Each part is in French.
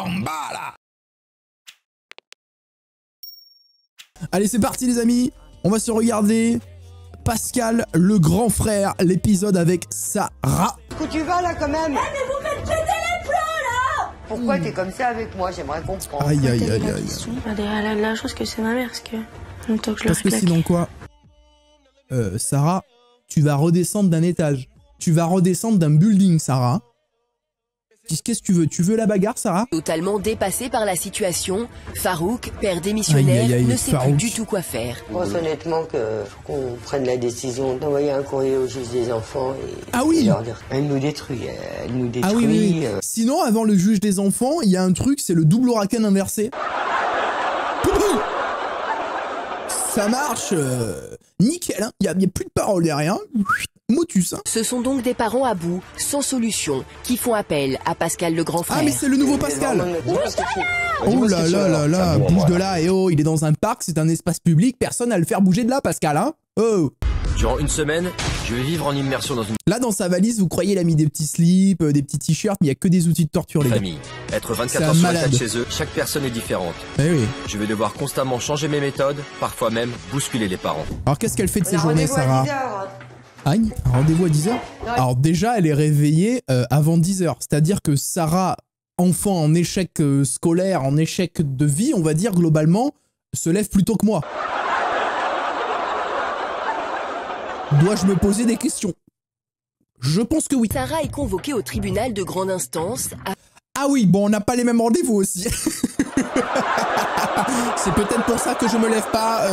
en bas là. Allez, c'est parti les amis. On va se regarder Pascal le grand frère, l'épisode avec Sarah. Où tu vas là quand même? Eh mais vous faites péter les plombs là! Pourquoi t'es comme ça avec moi? J'aimerais comprendre. Aïe aïe aïe aïe. Elle a de la chance que c'est ma mère parce que longtemps que je le Parce que sinon quoi, Sarah, tu vas redescendre d'un étage. Tu vas redescendre d'un building, Sarah. Qu'est-ce que tu veux? Tu veux la bagarre, Sarah? Totalement dépassé par la situation, Farouk, père démissionnaire, Aïe, aïe, aïe, ne sait Farouk. plus du tout quoi faire. Je pense honnêtement que faut qu'on prenne la décision d'envoyer un courrier au juge des enfants et, Ah oui. et leur dire. Elle nous détruit, elle nous détruit. Ah oui, oui, oui. Sinon, avant le juge des enfants, il y a un truc, c'est le double huracan inversé. Ça marche, nickel, hein. Il y a plus de paroles, il y a rien. Motus, hein. Ce sont donc des parents à bout, sans solution, qui font appel à Pascal le grand frère. Ah mais c'est le nouveau Pascal. Oh là là là là, bouge de là, et oh, il est dans un parc, c'est un espace public, personne n'a à le faire bouger de là, Pascal, hein. Oh. Durant une semaine, je vais vivre en immersion dans une Là, dans sa valise, vous croyez, il a mis des petits slips, des petits t-shirts, mais il n'y a que des outils de torture, les gars. famille. Être C'est 24 un heures sur malade. 24 chez eux, chaque personne est différente. Eh oui. Je vais devoir constamment changer mes méthodes, parfois même bousculer les parents. Alors, qu'est-ce qu'elle fait de On ses a journées, rendez-vous à Sarah? 10h. Aïe, un rendez-vous à 10h. Alors déjà, elle est réveillée avant 10h. C'est-à-dire que Sarah, enfant en échec scolaire, en échec de vie, on va dire globalement, se lève plus tôt que moi. Dois-je me poser des questions? Je pense que oui. Sarah est convoquée au tribunal de grande instance. Ah oui, bon, on n'a pas les mêmes rendez-vous aussi. C'est peut-être pour ça que je me lève pas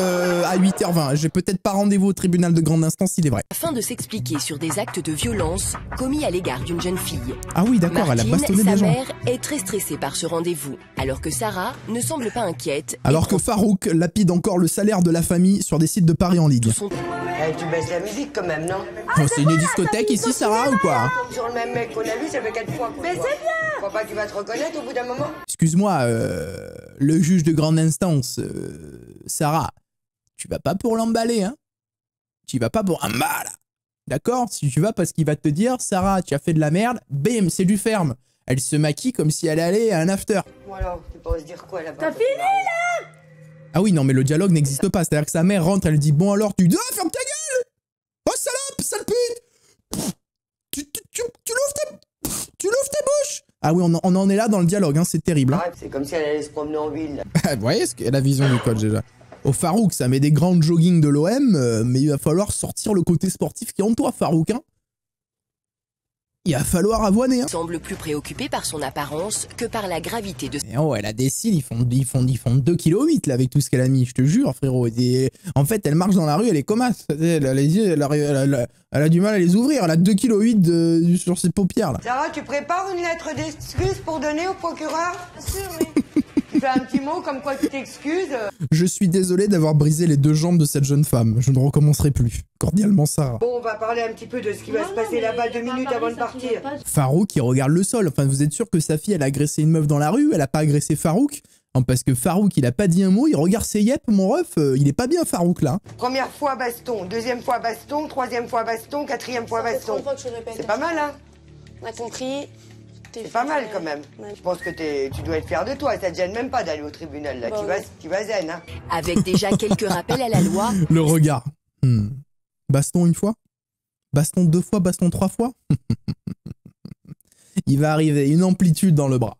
à 8h20. J'ai peut-être pas rendez-vous au tribunal de grande instance, il est vrai. Afin de s'expliquer sur des actes de violence commis à l'égard d'une jeune fille. Ah oui, d'accord, elle a Martine, bastonné sa des gens. mère, est très stressée par ce rendez-vous, alors que Sarah ne semble pas inquiète. Alors que Farouk lapide encore le salaire de la famille sur des sites de paris en ligne. Eh, tu baisses la musique quand même, non? Oh, c'est une discothèque ici, Sarah, ou quoi? Sur le même mec qu'on a vu, ça fait 4 fois. Mais c'est bien! Tu crois pas qu'il va te reconnaître au bout d'un moment? Excuse-moi, le juge de grande instance, Sarah, tu vas pas pour l'emballer, hein? Tu vas pas pour un mal, d'accord? Si tu vas parce qu'il va te dire, Sarah, tu as fait de la merde, bim, c'est du ferme. Elle se maquille comme si elle allait à un after. Bon alors, tu penses dire quoi là-bas? T'as fini là? Ah oui, non, mais le dialogue n'existe pas. C'est-à-dire que sa mère rentre, elle dit, bon alors, tu dis, ah, ferme ta gueule! Oh, salope, sale pute! Tu l'ouvres ta bouche! Ah oui, on en est là dans le dialogue, hein, c'est terrible. Hein. Arrête, c'est comme si elle allait se promener en ville. Vous voyez ce qu'est la vision du coach déjà. Au Farouk, ça met des grandes jogging de l'OM, mais il va falloir sortir le côté sportif qui est en toi, Farouk. Hein. Il va falloir avoiner. Hein. Semble plus préoccupée par son apparence que par la gravité de Et oh, elle a des cils, ils font 2,8 kg là avec tout ce qu'elle a mis, je te jure, frérot. Et en fait, elle marche dans la rue, elle est comasse. Elle a les yeux, elle a du mal à les ouvrir. Elle a 2,8 kg sur ses paupières là. Sarah, tu prépares une lettre d'excuse pour donner au procureur? Bien sûr, oui. Tu fais un petit mot comme quoi tu t'excuses. Je suis désolé d'avoir brisé les 2 jambes de cette jeune femme. Je ne recommencerai plus. Cordialement, Sarah. Bon, on va parler un petit peu de ce qui va se passer là-bas 2 minutes avant de partir. Farouk, il regarde le sol. Enfin, vous êtes sûr que sa fille, elle a agressé une meuf dans la rue? Elle a pas agressé Farouk? Non, parce que Farouk, il a pas dit un mot. Il regarde ses yep, mon ref. Il est pas bien, Farouk, là. Première fois baston, deuxième fois baston, troisième fois baston, quatrième fois baston. C'est pas mal, hein? On a compris. C'est pas mal quand même. Ouais. Je pense que tu dois être fier de toi. Ça te gêne même pas d'aller au tribunal, là. Bah Tu vas zen, hein? avec déjà quelques rappels à la loi. Le regard. Baston une fois? Baston 2 fois? Baston 3 fois? Il va arriver une amplitude dans le bras.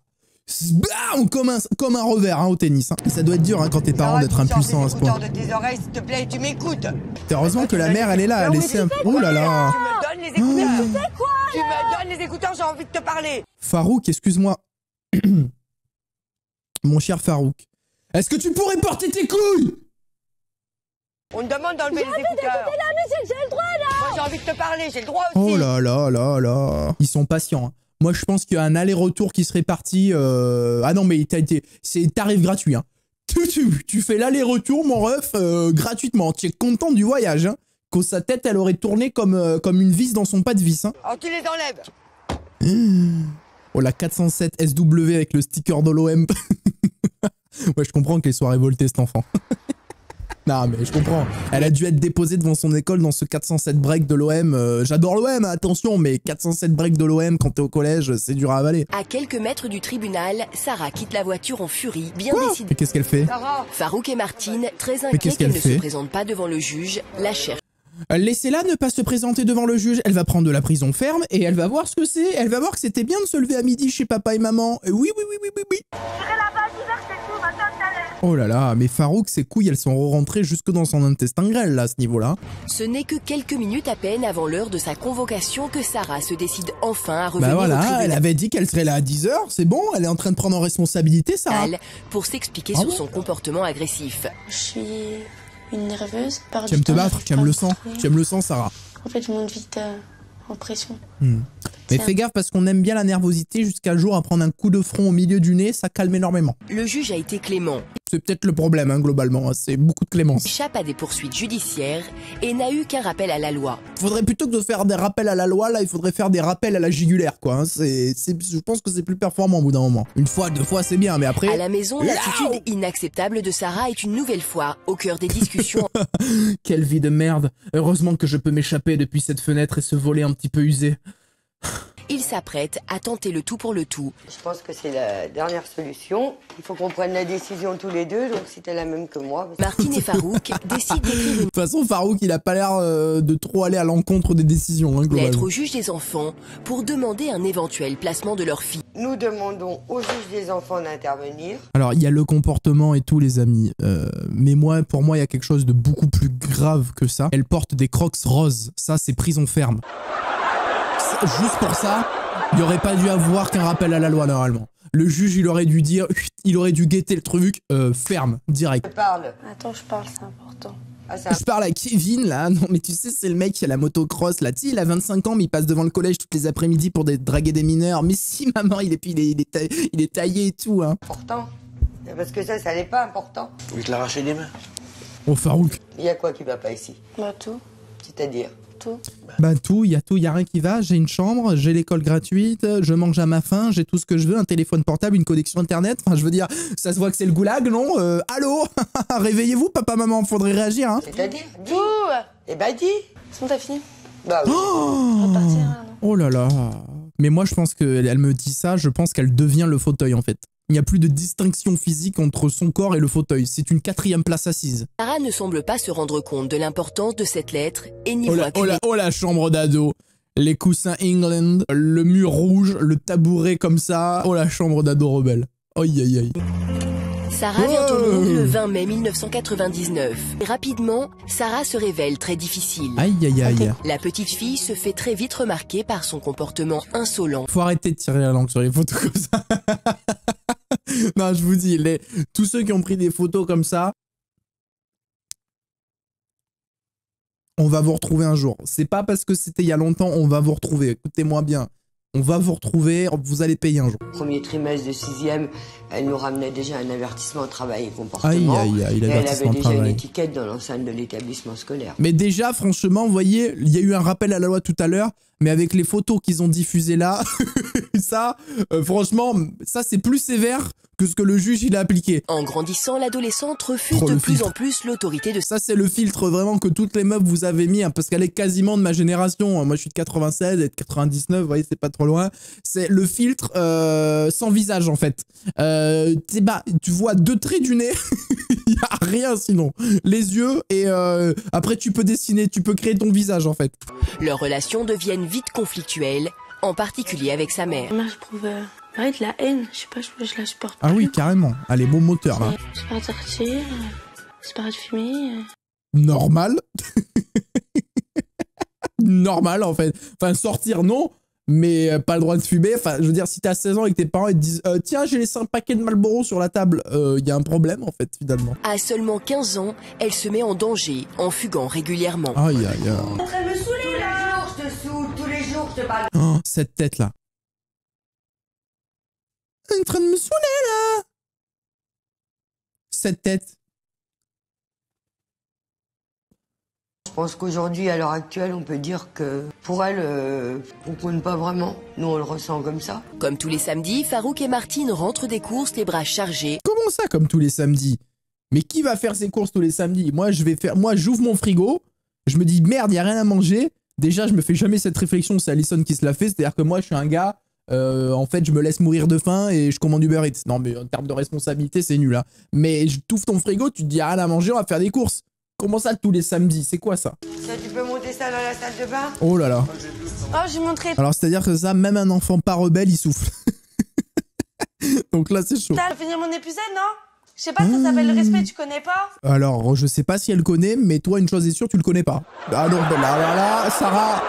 Bam, comme un revers hein, au tennis. Hein. Ça doit être dur hein, quand t'es parent d'être impuissant à ce point. de tes oreilles, s'il te plaît, et tu m'écoutes. Heureusement que la mère, elle est là. Elle essaie un peu. Oh là là. Tu me donnes les écouteurs. Tu sais quoi? Tu me donnes les écouteurs, j'ai envie de te parler. Farouk, excuse-moi. Mon cher Farouk. Est-ce que tu pourrais porter tes couilles? On me demande d'enlever les écouteurs. La musique, j'ai le droit là! Moi, j'ai envie de te parler, j'ai le droit aussi. Oh là là là là. Ils sont patients. Hein. Moi, je pense qu'il y a un aller-retour qui serait parti. Ah non, mais c'est tarif gratuit. Hein. Tu fais l'aller-retour, mon ref, gratuitement. Tu es content du voyage. Hein. Que sa tête, elle aurait tourné comme une vis dans son pas de vis. Hein. Alors, tu les enlèves. Oh, la 407 SW avec le sticker de l'OM. Ouais, je comprends que les soirées voltées, cet enfant. Non, mais je comprends. Elle a dû être déposée devant son école dans ce 407 break de l'OM. J'adore l'OM, attention, mais 407 break de l'OM quand t'es au collège, c'est dur à avaler. À quelques mètres du tribunal, Sarah quitte la voiture en furie, bien Quoi? décidée. Mais qu'est-ce qu'elle fait? Sarah, Farouk et Martine, très qu'est-ce inquiets qu'elle qu'elle ne fait se présente pas devant le juge, la cherchent. Laissez-la ne pas se présenter devant le juge. Elle va prendre de la prison ferme et elle va voir ce que c'est. Elle va voir que c'était bien de se lever à midi chez papa et maman. Oui, oui, oui, oui, oui, oui. Oh là là, mais Farouk, ses couilles, elles sont rentrées jusque dans son intestin grêle, là, à ce niveau-là. Ce n'est que quelques minutes à peine avant l'heure de sa convocation que Sarah se décide enfin à revenir Bah au voilà, tribunal elle avait dit qu'elle serait là à 10h, c'est bon, elle est en train de prendre en responsabilité, Sarah. pour s'expliquer Ah sur bon son comportement agressif. Je suis une nerveuse. Par Tu aimes te battre, tu aimes le sang, tu aimes le sang, Sarah. En fait, je monte vite en pression. Mais fais gaffe parce qu'on aime bien la nervosité jusqu'à le jour à prendre un coup de front au milieu du nez, ça calme énormément. Le juge a été clément, C'est peut-être le problème, hein, globalement, hein, c'est beaucoup de clémence. échappe à des poursuites judiciaires et n'a eu qu'un rappel à la loi. Faudrait plutôt que de faire des rappels à la loi, là, il faudrait faire des rappels à la jugulaire, quoi. Hein. Je pense que c'est plus performant au bout d'un moment. Une fois, deux fois, c'est bien, mais après... À la maison, l'attitude inacceptable de Sarah est une nouvelle fois au cœur des discussions. Quelle vie de merde. Heureusement que je peux m'échapper depuis cette fenêtre et ce volet un petit peu usé. Il s'apprête à tenter le tout pour le tout. je pense que c'est la dernière solution. Il faut qu'on prenne la décision tous les deux, donc si t'es la même que moi... Martine et Farouk décident d'écrire De toute façon, Farouk, il a pas l'air de trop aller à l'encontre des décisions, hein, une lettre globalement. au juge des enfants pour demander un éventuel placement de leur fille. Nous demandons au juge des enfants d'intervenir. Alors, il y a le comportement et tout, les amis. Mais moi, pour moi, il y a quelque chose de beaucoup plus grave que ça. Elle porte des crocs roses. Ça, c'est prison ferme. Juste pour ça, il aurait pas dû avoir qu'un rappel à la loi, normalement. Le juge, il aurait dû dire, il aurait dû guetter le truc, ferme, direct. Je parle. Attends, je parle, c'est important. Ah, c'est Je parle à Kevin, là. Non, mais tu sais, c'est le mec qui a la motocross, là. Tu sais, il a 25 ans, mais il passe devant le collège toutes les après-midi pour draguer des mineurs. Mais si, maman, il est taillé et tout, hein. important. Parce que ça n'est pas important. Vous te l'arrachez des mains. Oh, Farouk. Il y a quoi qui va pas ici? Bah, tout. C'est-à-dire? Tout. Bah tout, il y a rien qui va. J'ai une chambre, j'ai l'école gratuite, je mange à ma faim, j'ai tout ce que je veux, un téléphone portable, une connexion internet. Enfin, je veux dire, ça se voit que c'est le goulag, non? Allô? Réveillez-vous, papa, maman, faudrait réagir, hein. C'est-à-dire? Dis. Tout. Eh ben dis. C'est bon, t'as fini? Bah oui. On va partir, là, non? Oh là là. Mais moi, je pense qu'elle me dit ça, je pense qu'elle devient le fauteuil, en fait. Il n'y a plus de distinction physique entre son corps et le fauteuil. C'est une 4e place assise. Sarah ne semble pas se rendre compte de l'importance de cette lettre et n'y voit qu'une Oh la chambre d'ado. Les coussins England, le mur rouge, le tabouret comme ça. Oh la chambre d'ado rebelle. Aïe aïe aïe. Sarah vient au monde le 20 mai 1999. Et rapidement, Sarah se révèle très difficile. Aïe aïe aïe. La petite fille se fait très vite remarquer par son comportement insolent. Faut arrêter de tirer la langue sur les photos comme ça. Non, je vous dis, tous ceux qui ont pris des photos comme ça, on va vous retrouver un jour. C'est pas parce que c'était il y a longtemps, on va vous retrouver. Écoutez-moi bien. On va vous retrouver, vous allez payer un jour. Premier trimestre de 6e, elle nous ramenait déjà un avertissement travail et comportement. Aïe, aïe, aïe, et elle avait l'avertissement déjà une travail. étiquette dans l'enceinte de l'établissement scolaire. Mais déjà, franchement, vous voyez, il y a eu un rappel à la loi tout à l'heure, mais avec les photos qu'ils ont diffusées là, ça, franchement, ça c'est plus sévère que ce que le juge il a appliqué. En grandissant, l'adolescente refuse Oh, de le plus filtre. en plus l'autorité de Ça c'est le filtre vraiment que toutes les meufs vous avez mis, hein, parce qu'elle est quasiment de ma génération. Moi je suis de 96 et de 99, vous voyez, c'est pas trop loin. C'est le filtre sans visage en fait. Tu vois 2 traits du nez, il y a rien sinon. Les yeux et après tu peux dessiner, tu peux créer ton visage en fait. Leurs relations deviennent vite conflictuelles, en particulier avec sa mère. Moi, je trouve ouais, de la haine. Je sais pas, je la supporte Ah plus. oui, carrément. Allez, bon moteur là. J'ai pas de sortir, j'ai pas de fumer. Normal. Normal en fait. Enfin, sortir non, mais pas le droit de fumer. Enfin, je veux dire, si t'as 16 ans et que tes parents ils te disent tiens, j'ai laissé un paquet de Marlboro sur la table, y a un problème en fait, finalement. À seulement 15 ans, elle se met en danger en fuguant régulièrement. Aïe aïe aïe. En train de me saouler là. Tous les jours, je te saoule, tous les jours, je te parle. Oh, cette tête là. Elle est en train de me saouler là. Cette tête. Je pense qu'aujourd'hui, à l'heure actuelle, on peut dire que pour elle, on compte pas vraiment. Nous, on le ressent comme ça. Comme tous les samedis, Farouk et Martine rentrent des courses les bras chargés. Comment ça, comme tous les samedis? Mais qui va faire ses courses tous les samedis? Moi, j'ouvre mon frigo, je me dis merde, y a rien à manger. Déjà, je me fais jamais cette réflexion, c'est Alison qui se la fait. C'est-à-dire que moi, je suis un gars, en fait, je me laisse mourir de faim et je commande Uber Eats. Non, mais en termes de responsabilité, c'est nul, hein. Mais je t'ouvre ton frigo, tu te dis y a rien à manger, on va faire des courses. Comment ça tous les samedis? C'est quoi ça? Ça, tu peux monter ça dans la salle de bain? Oh là là. Oh, j'ai montré. Alors, c'est-à-dire que ça, même un enfant pas rebelle, il souffle. Donc là, c'est chaud. T'as fini mon épisode, non? Je sais pas, ça s'appelle le respect, tu connais pas? Alors, je sais pas si elle connaît, mais toi, une chose est sûre, tu le connais pas. Ah non, là, Sarah,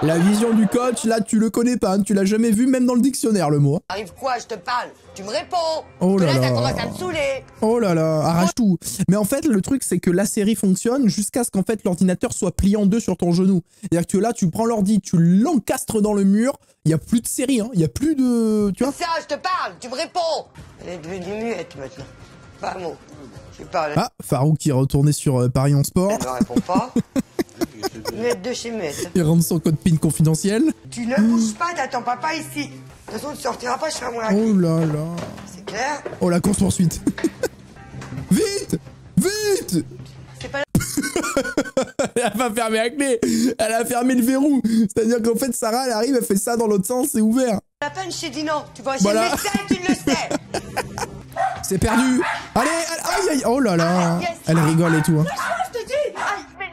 la vision du coach, là, tu le connais pas, hein, tu l'as jamais vu, même dans le dictionnaire, le mot. Arrive quoi? Je te parle. Tu me réponds. Oh là là, là. ça commence à me saouler. Oh là là, arrache tout. Mais en fait, le truc, c'est que la série fonctionne jusqu'à ce qu'en fait, l'ordinateur soit plié en deux sur ton genou. C'est-à-dire que là, tu prends l'ordi, tu l'encastres dans le mur, il y a plus de série, hein, il y a plus de... Tu vois? Ça, je te parle. Tu me réponds. Elle est devenue muette maintenant. Pas un mot. Je parle. Ah, Farouk qui est retourné sur Paris en Sport. Elle me répond pas. Muette de chez muette. Il rentre son code PIN confidentiel. Tu ne bouges pas, t'attends papa ici. De toute façon, tu sortiras pas, je serai à moi. Oh là là. C'est clair? Oh, la course-poursuite. Vite! Vite! C'est pas Elle a pas fermé la clé. Elle a fermé le verrou. C'est-à-dire qu'en fait, Sarah, elle arrive, elle fait ça dans l'autre sens, c'est ouvert. la peine, je t'ai dit non. Tu vas chez Voilà. le médecin, tu le sais. C'est perdu. Allez, aïe, aïe. Oh là là. Elle rigole et tout. Hein. Je te dis. Aïe, mais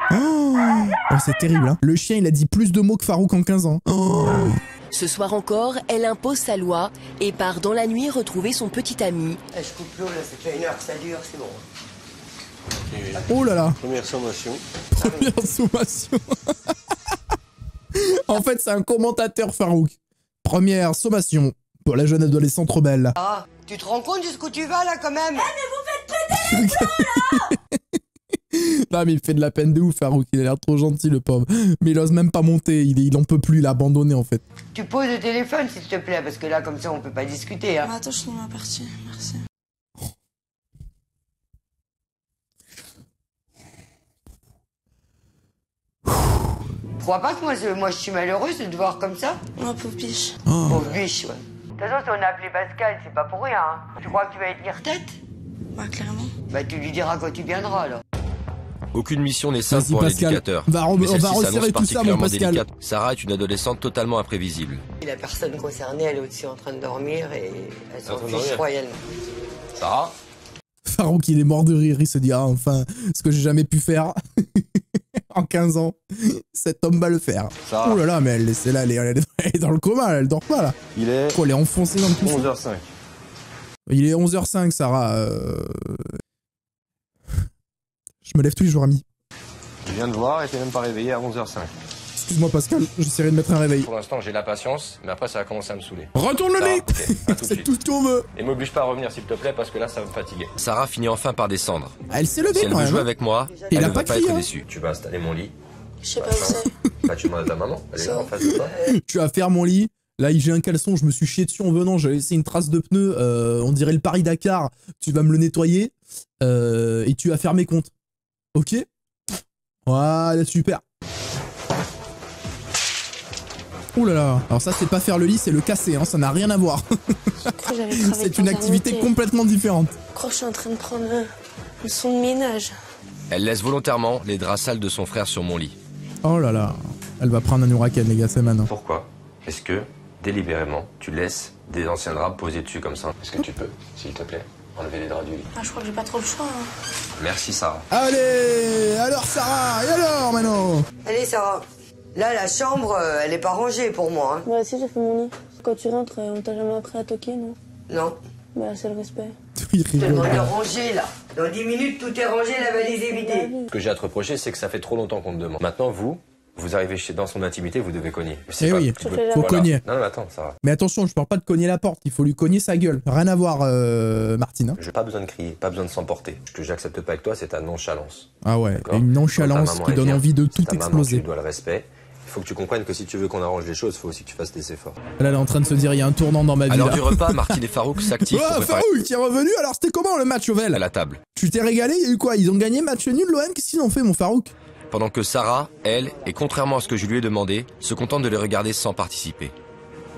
Oh, c'est terrible. Hein. Le chien, il a dit plus de mots que Farouk en 15 ans. Oh. Ce soir encore, elle impose sa loi et part dans la nuit retrouver son petit ami. je coupe l'eau, là, ça fait 1 heure que ça dure, c'est bon. Oh là là. Première sommation. Première sommation. En fait, c'est un commentateur, Farouk. Première sommation pour la jeune adolescente trop belle. Là. Ah, tu te rends compte jusqu'où tu vas, là, quand même? Non, mais il fait de la peine de ouf, Farouk. Il a l'air trop gentil, le pauvre. Mais il ose même pas monter. Il en peut plus, il a abandonné, en fait. Tu poses le téléphone, s'il te plaît, parce que là, comme ça, on peut pas discuter, hein. Attends, je finis ma partie, merci. Tu crois pas que moi, je suis malheureuse de te voir comme ça? Oh, pauvre biche. Pauvre biche, ouais. De toute façon, si on a appelé Pascal, c'est pas pour rien, hein. Tu crois que tu vas y tenir tête? Bah, clairement. Bah, tu lui diras quand tu viendras, alors. Aucune mission n'est simple Vas-y, pour un Pascal. éducateur. On va Mais celle-ci resserrer s'annonce tout ça, mon particulièrement Pascal. délicate. Sarah est une adolescente totalement imprévisible. La personne concernée, elle est aussi en train de dormir et elle s'en en train de fiche dormir. royalement. Sarah? Farouk, il est mort de rire. Il se dit, ah, enfin, ce que j'ai jamais pu faire en 15 ans, cet homme va le faire. Sarah. Oh là là, mais elle est là, elle est dans le coma, elle dort pas, là. Il est Oh, elle est enfoncée dans le tout. 11h05. Il est 11h05, Sarah. Je me lève tous les jours, ami. Je viens de voir et t'es même pas réveillé à 11h05. Excuse-moi, Pascal, j'essaierai de mettre un réveil. Pour l'instant, j'ai la patience, mais après, ça va commencer à me saouler. Retourne le Sarah, lit. ok, à tout de C'est suite. tout ce qu'on veut. Et m'oblige pas à revenir, s'il te plaît, parce que là, ça va me fatiguer. Sarah finit enfin par descendre. Elle s'est Si levée elle quand veut même. jouer Hein. avec moi, Il elle a ne pas va pas crié, être hein. déçue. Tu vas installer mon lit. Je sais pas où c'est. Bah, tu demandes à ta maman. Elle est là, en face de toi. Tu vas faire mon lit. Là, j'ai un caleçon, je me suis chié dessus en venant, j'ai laissé une trace de pneu, on dirait le Paris-Dakar. Tu vas me le nettoyer et tu vas faire mes comptes. Ok? Voilà, super. Ouh là là. Alors ça, c'est pas faire le lit, c'est le casser, hein, ça n'a rien à voir. Je crois que j'avais travaillé C'est une activité paternité. complètement différente. Je crois que je suis en train de prendre le son de ménage. Elle laisse volontairement les draps sales de son frère sur mon lit. Oh là là. Elle va prendre un huracan, les gars, c'est maintenant. Pourquoi est-ce que, délibérément, tu laisses des anciens draps posés dessus comme ça? Est-ce que tu peux, s'il te plaît, enlever les draps du lit? Ah, je crois que j'ai pas trop le choix. Hein. Merci, Sarah. Allez. Alors, Sarah. Et alors, maintenant? Allez, Sarah. Là, la chambre, elle est pas rangée pour moi, hein. Moi aussi, j'ai fait mon lit. Quand tu rentres, on t'a jamais appris à toquer, non? Non. Bah, c'est le respect. Il Je te rigole. demande de ranger, là. Dans 10 minutes, tout est rangé, la valise est vidée. Ce que j'ai à te reprocher, c'est que ça fait trop longtemps qu'on te demande. Maintenant, vous arrivez dans son intimité, vous devez cogner. Je sais Eh pas, oui, tu faut peux- faire faut voilà. cogner. Non, mais attends, Sarah. Mais attention, je parle pas de cogner la porte, il faut lui cogner sa gueule. Rien à voir, Martine. Hein. J'ai pas besoin de crier, pas besoin de s'emporter. Ce que j'accepte pas avec toi, c'est ta nonchalance. Ah ouais, D'accord. et une Quand ta nonchalance maman, qui elle donne vient, envie de si tout ta maman, exploser. tu dois le respect. Il faut que tu comprennes que si tu veux qu'on arrange les choses, il faut aussi que tu fasses des efforts. Là, elle est en train de se dire, il y a un tournant dans ma vie. À l'heure Là. du repas, Martine et Farouk s'activent pour Oh, préparer Farouk qui est revenu, alors c'était comment le match, Ovel? à la table. Tu t'es régalé, il y a eu quoi? Ils ont gagné match nul, l'OM? Qu'est-ce qu'ils ont fait, mon Farouk? Pendant que Sarah, elle, et contrairement à ce que je lui ai demandé, se contente de les regarder sans participer.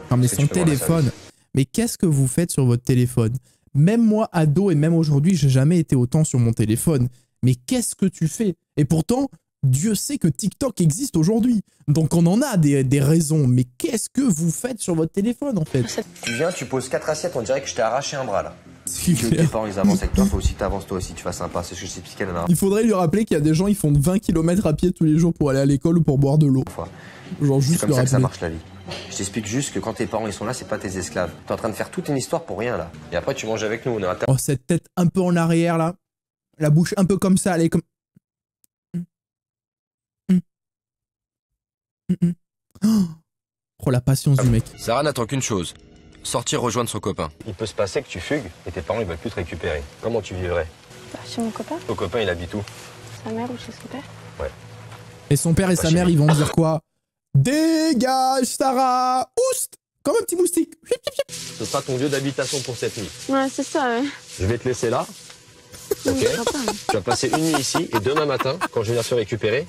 Non mais Est-ce que son tu peux voir la téléphone. Mais qu'est-ce que vous faites sur votre téléphone? Même moi, ado, et même aujourd'hui, j'ai jamais été autant sur mon téléphone. Mais qu'est-ce que tu fais? Et pourtant, Dieu sait que TikTok existe aujourd'hui. Donc on en a des raisons. Mais qu'est-ce que vous faites sur votre téléphone, en fait? Tu viens, tu poses 4 assiettes, on dirait que je t'ai arraché un bras là. C'est Tu veux que clair. tes parents ils avancent avec toi, faut aussi que t'avances toi aussi, tu fasses sympa. C'est ce que je t'expliquais la dernière Il faudrait lui rappeler qu'il y a des gens, ils font 20 km à pied tous les jours pour aller à l'école ou pour boire de l'eau. fois. Genre C'est juste comme le ça que ça rappeler. marche la vie. Je t'explique juste que quand tes parents ils sont là, c'est pas tes esclaves. T'es en train de faire toute une histoire pour rien là. Et après tu manges avec nous, on est à Oh, cette tête un peu en arrière, là. La bouche un peu comme ça, elle est comme... Oh, la patience du mec. Sarah n'attend qu'une chose. Sortir rejoindre son copain. Il peut se passer que tu fugues et tes parents ils veulent plus te récupérer. Comment tu vivrais? Bah, chez mon copain, Ton copain il habite où? sa mère ou chez son père. Et son père et sa mère, ils vont dire quoi? Dégage, Sarah! Oust! Comme un petit moustique. Ce sera ton lieu d'habitation pour cette nuit. Ouais, c'est ça, ouais. Je vais te laisser là. Non, Ok. mais je crois pas. Tu vas passer une nuit ici et demain matin, quand je vais venir te récupérer,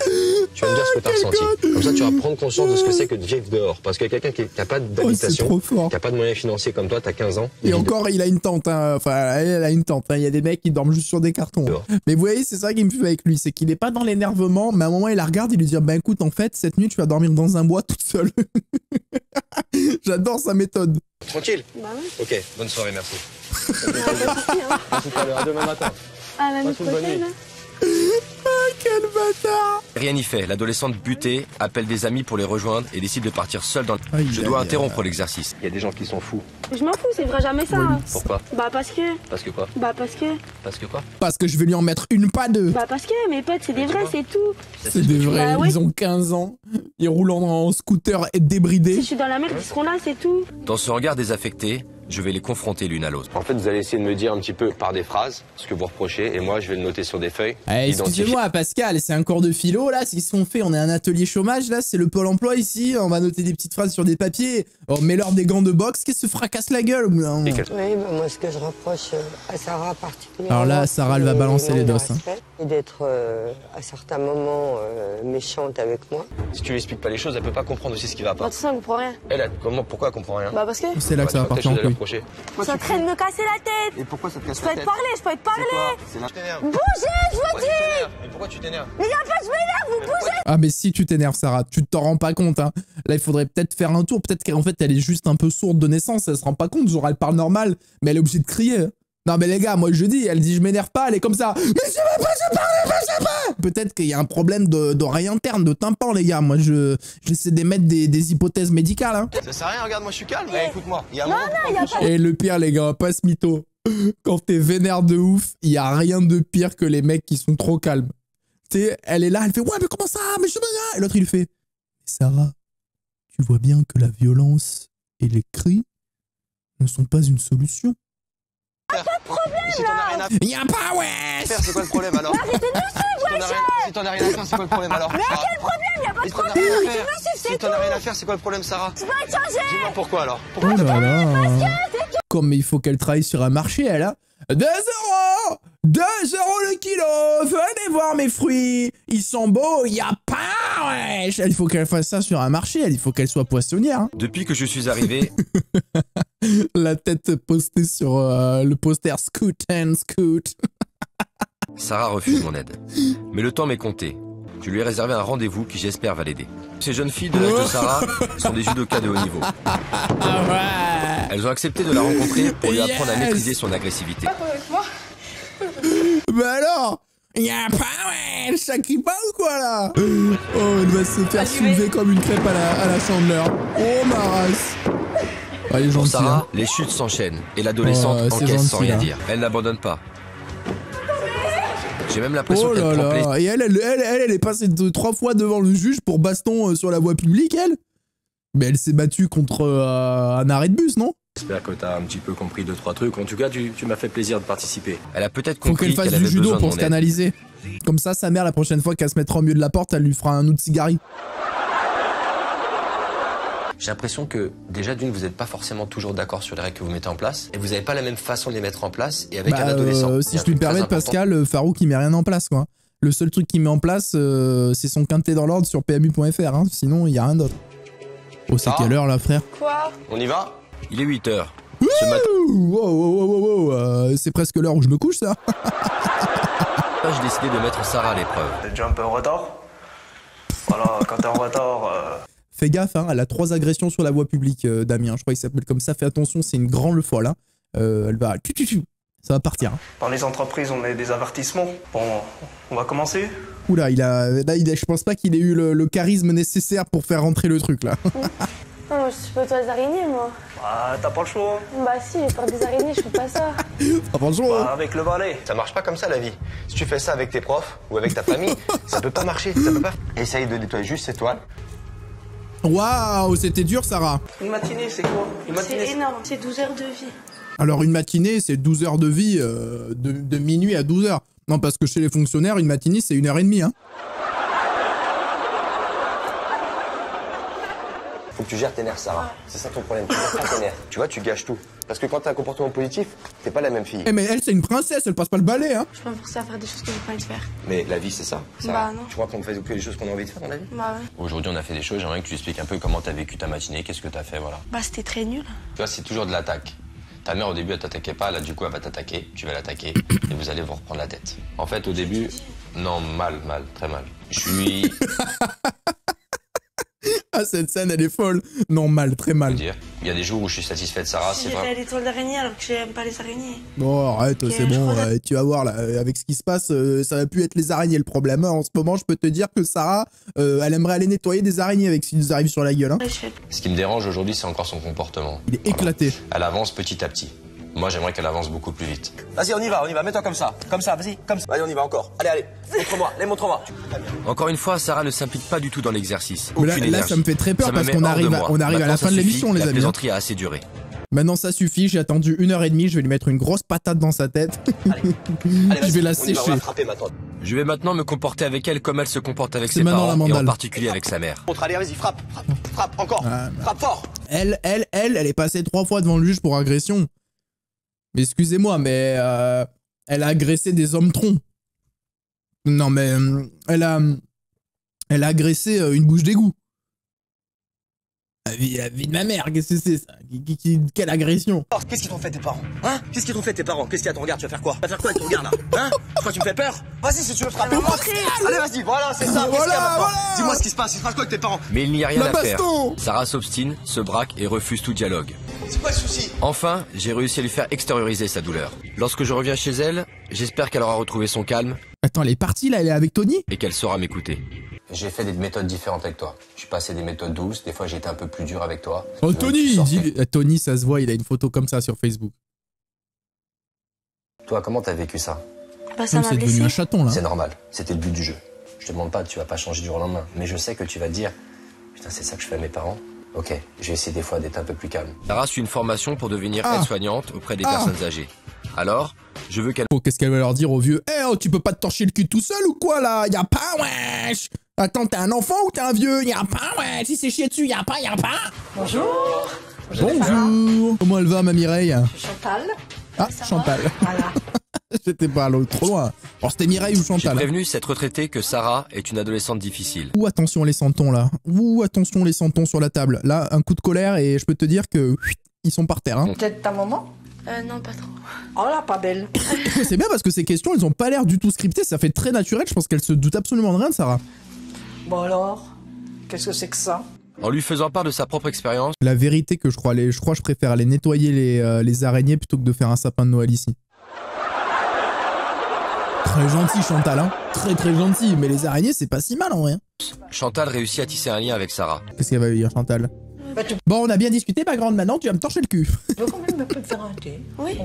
tu vas me dire ce que tu as ressenti. Comme ça, tu vas prendre conscience de ce que c'est que de vivre dehors. Parce que quelqu'un qui n'a pas Oh, c'est d'habitation, trop fort. qui n'a pas de moyens financiers comme toi, tu as 15 ans. Et encore, il a une tente, hein. Enfin, elle a une tente, hein. Il y a des mecs qui dorment juste sur des cartons. Dehors. Mais vous voyez, c'est ça qui me fait avec lui, c'est qu'il est pas dans l'énervement, mais à un moment, il la regarde, il lui dit, bah écoute, en fait, cette nuit, tu vas dormir dans un bois toute seule. J'adore sa méthode. Tranquille. Bah ouais. Ok, bonne soirée, merci. Bah, pas de souci, hein. À tout à l'heure, à demain matin. À la nuit Passe une bonne prochaine. nuit. hein. Quel bâtard! Rien n'y fait, l'adolescente butée appelle des amis pour les rejoindre et décide de partir seule dans le... Aïe, Je aïe, dois aïe. interrompre l'exercice. Il y a des gens qui sont fous. Je m'en fous, c'est vrai jamais ça. Ouais, hein. Pourquoi? Bah parce que. Parce que quoi? Bah parce que. Parce que quoi? Parce que je vais lui en mettre une, pas deux. Bah parce que mes potes, c'est des Mais tu vrais, vois. c'est tout. C'est des vrais, Bah ouais. ils ont 15 ans, ils roulent en scooter et débridés. Si je suis dans la merde, ils seront là, c'est tout. Dans ce regard désaffecté, je vais les confronter l'une à l'autre. En fait, vous allez essayer de me dire un petit peu par des phrases ce que vous reprochez et moi, je vais le noter sur des feuilles. Eh, excusez-moi Pascal, c'est un cours de philo là, c'est ce qu'on fait, on est un atelier chômage là, c'est le pôle emploi ici, on va noter des petites phrases sur des papiers, on met leur des gants de boxe, qu'est-ce que se fracasse la gueule? Non. Et quel- Oui, bah, moi, ce que je reproche à Sarah particulièrement... Alors là, Sarah, elle va c'est balancer le les manque de doses, hein. respect Et d'être, à certains moments, méchante avec moi. Si tu lui expliques pas les choses, elle peut pas comprendre aussi ce qui va Bah pas. tout ça, on comprend rien. Pourquoi elle comprend rien? Bah parce que. C'est là que ça va Tu vois, partir en quelque chose à lui couille. reprocher. Ça traîne de me casser la tête. Et pourquoi ça te casse Je peux te parler, je peux te parler. C'est là. Je t'énerve. Bougez, je vous dis. Mais pourquoi tu t'énerves? Mais y'a pas de m'énerve, vous bougez. Ah mais si tu t'énerves Sarah, tu t'en rends pas compte hein. Là il faudrait peut-être faire un tour, peut-être qu'en fait elle est juste un peu sourde de naissance, elle se rend pas compte, genre elle parle normal, mais elle est obligée de crier. Non mais les gars, moi je dis, elle dit je m'énerve pas, elle est comme ça. Mais je veux pas se parler, je sais pas. Peut-être qu'il y a un problème d'oreille interne, de tympan les gars, moi j'essaie d'émettre des hypothèses médicales hein. Ça sert à rien, regarde, moi je suis calme. Eh, écoute-moi. Il y a un moment y a pas. Et le pire les gars, pas ce mytho. Quand t'es vénère de ouf, il y a rien de pire que les mecs qui sont trop calmes. Tu sais, elle est là, elle fait ouais mais comment ça, mais je sais pas. Et l'autre il lui fait Sarah, tu vois bien que la violence et les cris ne sont pas une solution. Si t'en as rien à Y a pas ouais. faire, c'est quoi le problème alors? Si t'en as rien à faire, c'est quoi le problème alors? Mais quel problème? Y'a pas de problème. Si t'en as rien à faire, c'est quoi le problème, Sarah? Tu vas changer. Dis-moi pourquoi alors? Oh là là. Comme il faut qu'elle travaille sur un marché, elle a 2 euros 2 euros le kilo. Venez voir mes fruits. Ils sont beaux. Y a pas, wesh. Il faut qu'elle fasse ça sur un marché. Il faut qu'elle soit poissonnière. Hein. Depuis que je suis arrivé, La tête postée sur le poster Scoot and Scoot. Sarah refuse mon aide. Mais le temps m'est compté. Je lui ai réservé un rendez-vous qui j'espère va l'aider. Ces jeunes filles de l'âge de Sarah sont des judokas de haut niveau. Ah ouais. Elles ont accepté de la rencontrer pour lui apprendre à Yes. maîtriser son agressivité. Bah alors, y a pas, ouais, ça crie pas ou quoi là? Oh, elle va se faire soulever comme une crêpe à la Chandler. Oh ma race. Ah, elle est Pour gentille, Sarah, hein. les chutes s'enchaînent et l'adolescente Oh, c'est encaisse sans gentil, rien là. dire. Elle n'abandonne pas. J'ai même l'impression Oh qu'elle là prend plaisir. là. Et elle est passée 3 fois devant le juge pour baston sur la voie publique, elle. Mais elle s'est battue contre un arrêt de bus, non? J'espère que t'as un petit peu compris 2-3 trucs. En tout cas, tu m'as fait plaisir de participer. Elle a peut-être Faut compris qu'elle fasse qu'elle du avait judo besoin de pour mon se aide. canaliser. Comme ça, sa mère, la prochaine fois qu'elle se mettra au milieu de la porte, elle lui fera un autre cigari. J'ai l'impression que déjà d'une, vous n'êtes pas forcément toujours d'accord sur les règles que vous mettez en place et vous n'avez pas la même façon de les mettre en place et avec un adolescent. Si je puis me permettre, Pascal, Farouk il met rien en place quoi. Le seul truc qu'il met en place, c'est son quintet dans l'ordre sur PMU.fr. Hein. Sinon, il y a rien d'autre. Oh, c'est Ah. quelle heure là, frère? Quoi? On y va? Il est 8 heures. Ce matin, c'est presque l'heure où je me couche, ça. j'ai décidé de mettre Sarah à l'épreuve. T'es déjà un peu en retard. Voilà, quand t'es en retard... Fais gaffe, hein, elle a 3 agressions sur la voie publique, Damien. Je crois qu'il s'appelle comme ça. Fais attention, c'est une grande folle. Hein. Elle va... Ça va partir. Hein. Dans les entreprises, on a des avertissements. Bon, on va commencer. Oula, je pense pas qu'il ait eu le charisme nécessaire pour faire rentrer le truc, là. Non, je suis pas toi des araignées, moi. Bah, t'as pas le choix. Bah si, j'ai peur des araignées, je fais pas ça. Ah, bonjour. Bah, avec le balai. Ça marche pas comme ça la vie. Si tu fais ça avec tes profs ou avec ta famille, ça peut pas marcher, ça peut pas. Essaye de nettoyer juste cette toile. Waouh, c'était dur, Sarah. Une matinée, c'est quoi? Une matinée, C'est énorme, c'est 12 heures de vie. Alors, une matinée, c'est 12 heures de vie, de minuit à 12 heures. Non, parce que chez les fonctionnaires, une matinée, c'est 1h30, hein. Faut que tu gères tes nerfs, Sarah. C'est ça ton problème, tu gères pas tes nerfs. Tu vois, tu gâches tout. Parce que quand t'as un comportement positif, t'es pas la même fille. Eh mais elle, c'est une princesse, elle passe pas le balai, hein. Je peux me forcer à faire des choses que j'ai pas envie de faire. Mais la vie, c'est ça. Bah non. Tu crois qu'on fait que les choses qu'on a envie de faire dans la vie? Bah ouais. Aujourd'hui, on a fait des choses. J'aimerais que tu expliques un peu comment t'as vécu ta matinée, qu'est-ce que t'as fait, voilà. Bah c'était très nul. Tu vois, c'est toujours de l'attaque. Ta mère, au début, elle t'attaquait pas. Là, du coup, elle va t'attaquer. Tu vas l'attaquer. Et vous allez vous reprendre la tête. En fait, au début... Non, mal, très mal. Je suis... Ah, cette scène, elle est folle. Non, mal, très mal. dire. Il y a des jours où je suis satisfait de Sarah, c'est J'ai vrai. fait l'étoile d'araignée alors que j'aime pas les araignées. Bon, arrête, Ok, c'est bon, je crois tu vas voir, là, avec ce qui se passe, ça va plus être les araignées le problème. Hein. En ce moment, je peux te dire que Sarah, elle aimerait aller nettoyer des araignées avec ce qui nous arrive sur la gueule. Hein. Ouais, je fais. Ce qui me dérange aujourd'hui, c'est encore son comportement. Il est éclaté. Elle avance petit à petit. Moi, j'aimerais qu'elle avance beaucoup plus vite. Vas-y, on y va, mets-toi comme ça, vas-y, comme ça. Allez, on y va encore. Allez, montre-moi. Encore une fois, Sarah ne s'implique pas du tout dans l'exercice. Mais là, ça me fait très peur parce qu'on arrive à la fin de l'émission, les amis. La plaisanterie a assez duré. Maintenant, ça suffit, j'ai attendu 1h30, je vais lui mettre une grosse patate dans sa tête. Allez, je vais la on sécher. va frapper maintenant. Je vais maintenant me comporter avec elle comme elle se comporte avec C'est ses maintenant parents, la et en mandale. particulier avec sa mère. Allez, vas-y, frappe, encore. Frappe fort. Elle est passée 3 fois devant le juge pour agression. Mais excusez-moi, mais elle a agressé des hommes troncs. Non, mais elle a agressé une bouche d'égout. La vie de ma mère, qu'est-ce que c'est ça? Quelle agression? Qu'est-ce qu'ils t'ont fait tes parents? Hein? Qu'est-ce qu'ils t'ont fait tes parents? Qu'est-ce qu'il y a à ton regard? Tu vas faire quoi? Tu vas faire quoi avec ton regard là? Hein? Tu crois que tu me fais peur? Vas-y si tu veux frapper. Allez, vas-y, voilà, c'est ça. Qu'est-ce qu'il y a maintenant? Dis-moi ce qui se passe. Il se passe quoi avec tes parents? Mais il n'y a rien La à faire. baston. Sarah s'obstine, se braque et refuse tout dialogue. C'est quoi le souci? Enfin, j'ai réussi à lui faire extérioriser sa douleur. Lorsque je reviens chez elle, j'espère qu'elle aura retrouvé son calme Attends, elle est partie là, elle est avec Tony? et qu'elle saura m'écouter. J'ai fait des méthodes différentes avec toi. Je suis passé des méthodes douces, des fois j'ai été un peu plus dur avec toi. Oh, Tony! Tony, ça se voit, il a une photo comme ça sur Facebook. Toi, comment t'as vécu ça? Bah ça m'a C'est devenu blessé. un chaton là. C'est normal, c'était le but du jeu. Je te demande pas, tu vas pas changer du jour au lendemain. Mais je sais que tu vas te dire, putain, c'est ça que je fais à mes parents. Ok, je vais essayer des fois d'être un peu plus calme. Sarah suit une formation pour devenir aide-soignante auprès des personnes âgées. Alors, je veux qu'elle... Oh, qu'est-ce qu'elle va leur dire aux vieux? Eh oh, tu peux pas te torcher le cul tout seul ou quoi là? Y'a pas, wesh! Attends, t'es un enfant ou t'es un vieux? Y'a pas, wesh! Si c'est chier dessus, y'a pas! Bonjour. Bonjour! Comment elle va, ma Mireille? Chantal. Ah, Chantal. Voilà. J'étais pas trop loin. Alors c'était Mireille ou J'ai Chantal? prévenu cette retraitée que Sarah est une adolescente difficile. Ouh, attention les santons là. Ouh, attention les santons sur la table. Là, un coup de colère et je peux te dire que ils sont par terre. Hein. Peut-être ta maman? Non, pas trop. Oh là, pas belle. C'est bien parce que ces questions, elles ont pas l'air du tout scriptées. Ça fait très naturel. Je pense qu'elle se doute absolument de rien de Sarah. Bon alors, qu'est-ce que c'est que ça? En lui faisant part de sa propre expérience, La vérité que je crois que je préfère aller nettoyer les araignées plutôt que de faire un sapin de Noël ici. Très gentil Chantal, hein. Très très gentil. Mais les araignées, c'est pas si mal en vrai. Chantal réussit à tisser un lien avec Sarah. Qu'est-ce qu'elle va lui dire Chantal? Bah, tu Bon, on a bien discuté, ma grande. Maintenant, tu vas me torcher le cul. peux quand même un peu te faire un thé. Oui.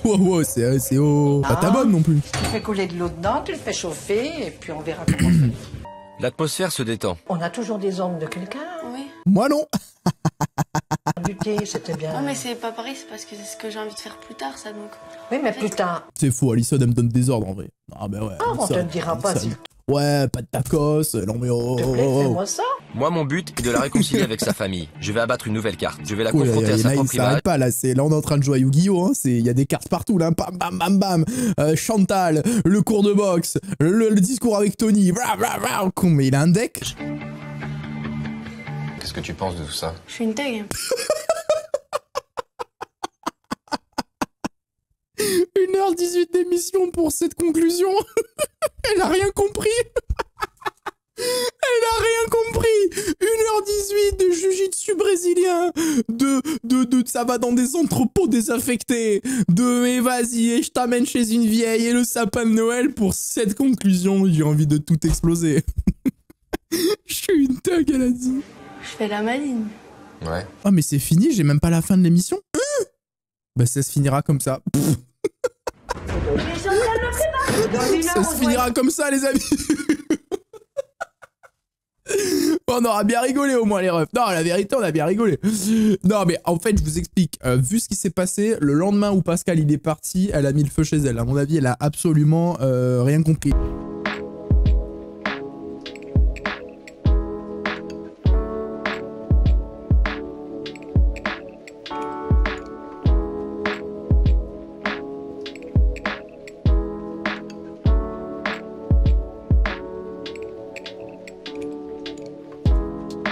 Wow, c'est oh. Pas ta bonne non plus. Tu fais couler de l'eau dedans, tu le fais chauffer, et puis on verra comment ça. L'atmosphère se détend. On a toujours des ombres de quelqu'un. Oui. Moi non. Du thé, c'était bien. Non, mais c'est pas pareil, c'est parce que c'est ce que j'ai envie de faire plus tard, ça donc. Oui, mais plus tard. C'est faux, Alison, elle me donne des ordres en vrai. Ah bah ouais. Ah, on te Alison, le dira pas, Alison. s'il Ouais, pas de tacos, non mais oh. te plaît, fais-moi ça. Moi, mon but est de la réconcilier avec sa famille. Je vais abattre une nouvelle carte. Je vais la Cool, confronter à sa là, il propre image. s'arrête pas, là, là on est en train de jouer à Yu-Gi-Oh! Hein, il y a des cartes partout là, bam bam bam bam, Chantal, le cours de boxe, le discours avec Tony, bla bla bla, con, mais il a un deck. Qu'est-ce que tu penses de tout ça? Je suis une thug. 1h18 d'émission pour cette conclusion. Elle a rien compris. Elle a rien compris. 1h18 de jujitsu brésilien. Ça va dans des entrepôts désaffectés. Et vas-y, et je t'amène chez une vieille et le sapin de Noël. Pour cette conclusion, j'ai envie de tout exploser. Je suis une thug, elle a dit. Je fais la maline. Ouais. Oh, mais c'est fini, j'ai même pas la fin de l'émission. Bah, ça se finira comme ça. Ça se finira comme ça, les amis. On aura bien rigolé au moins, les refs. Non, la vérité, on a bien rigolé. Non, mais en fait, je vous explique. Vu ce qui s'est passé, le lendemain où Pascal il est parti, elle a mis le feu chez elle. À mon avis, elle a absolument rien compris.